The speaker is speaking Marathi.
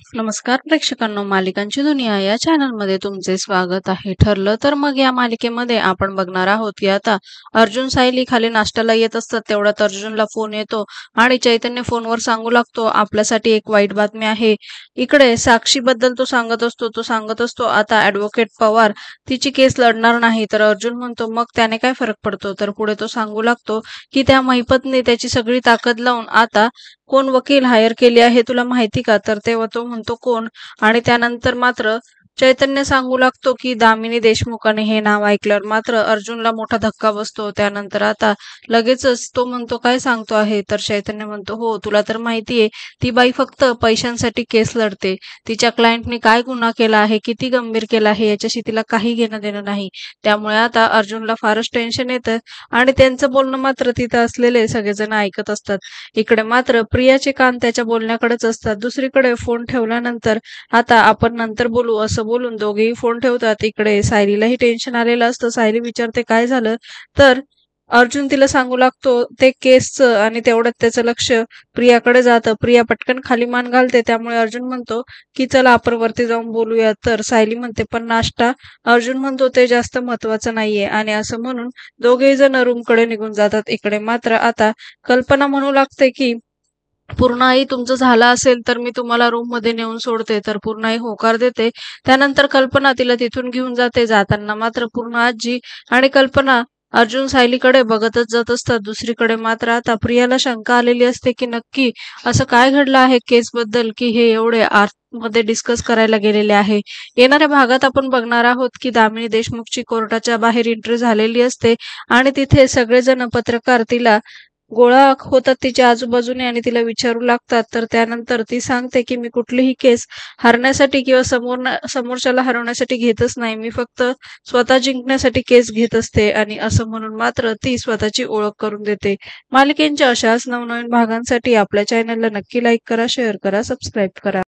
नमस्कार प्रेक्षकांनो, मालिकांची दुनिया या चॅनलमध्ये तुमचे स्वागत आहे. ठरलं तर मग या मालिकेमध्ये आपण बघणार आहोत की आता अर्जुन सायली खाली नाश्त्याला येत असतात. तेवढ्यात अर्जुनला फोन येतो आणि चैतन्य फोनवर सांगू लागतो आपल्यासाठी एक वाईट बातमी आहे. इकडे साक्षीबद्दल तो सांगत असतो आता ॲडव्होकेट पवार तिची केस लढणार नाही. तर अर्जुन म्हणतो मग त्याने काय फरक पडतो. तर पुढे तो सांगू लागतो की त्या महिपतने त्याची सगळी ताकद लावून आता कोण वकील हायर केली आहे तुला माहिती का. तर तेव्हा तो म्हणतो कोण. आणि त्यानंतर मात्र चैतन्य सांगू लागतो की दामिनी देशमुख. आणि हे नाव ऐकल्यावर मात्र अर्जुनला मोठा धक्का बसतो. त्यानंतर आता लगेचच तो म्हणतो काय सांगतो आहे. तर चैतन्य म्हणतो हो तुला तर माहितीये ती बाई फक्त पैशांसाठी केस लढते. तिच्या क्लायंटने काय गुन्हा केला आहे, किती गंभीर केला आहे याच्याशी तिला काही घेणं देणं नाही. त्यामुळे आता अर्जुनला फारच टेन्शन येतं आणि त्यांचं बोलणं मात्र तिथं असलेले सगळेजण ऐकत असतात. इकडे मात्र प्रियाचे कान त्याच्या बोलण्याकडेच असतात. दुसरीकडे फोन ठेवल्यानंतर आता आपण नंतर बोलू असं बोलून दोघेही फोन ठेवतात. इकडे सायलीलाही टेन्शन आलेलं असतं. सायली विचारते काय झालं. तर अर्जुन तिला सांगू लागतो ते केसचं आणि तेवढ्यात त्याचं लक्ष प्रियाकडे जातं. प्रिया पटकन खाली मान घालते. त्यामुळे अर्जुन म्हणतो की चला आपण वरती जाऊन बोलूया. तर सायली म्हणते पण नाश्ता. अर्जुन म्हणतो ते जास्त महत्वाचं नाहीये. आणि असं म्हणून दोघेही जण रूमकडे निघून जातात. इकडे मात्र आता कल्पना म्हणू लागते की पूर्णाई तुमचं झालं असेल तर मी तुम्हाला रूम मध्ये नेऊन सोडते. तर पूर्णाई होकार देते. त्यानंतर कल्पना तिला तिथून घेऊन जाते. जाताना मात्र पूर्ण आजी आणि कल्पना अर्जुन सायलीकडे बघतच जात असतात. दुसरीकडे मात्र आता प्रियाला शंका आलेली असते की नक्की असं काय घडलं आहे केस बद्दल की हे एवढे मध्ये डिस्कस करायला गेलेले आहे. येणाऱ्या भागात आपण बघणार आहोत की दामिनी देशमुखची कोर्टाच्या बाहेर एंट्री झालेली असते आणि तिथे सगळेजण पत्रकार तिला गोळा होतात तिच्या आजूबाजूने आणि तिला विचारू लागतात. तर त्यानंतर ती सांगते की मी कुठलीही केस हरण्यासाठी किंवा समोरच्याला हरवण्यासाठी घेतच नाही. मी फक्त स्वतः जिंकण्यासाठी केस घेत असते. आणि असं म्हणून मात्र ती स्वतःची ओळख करून देते. मालिकेंच्या अशाच नवनवीन भागांसाठी आपल्या चॅनलला नक्की लाईक करा, शेअर करा, सबस्क्राईब करा.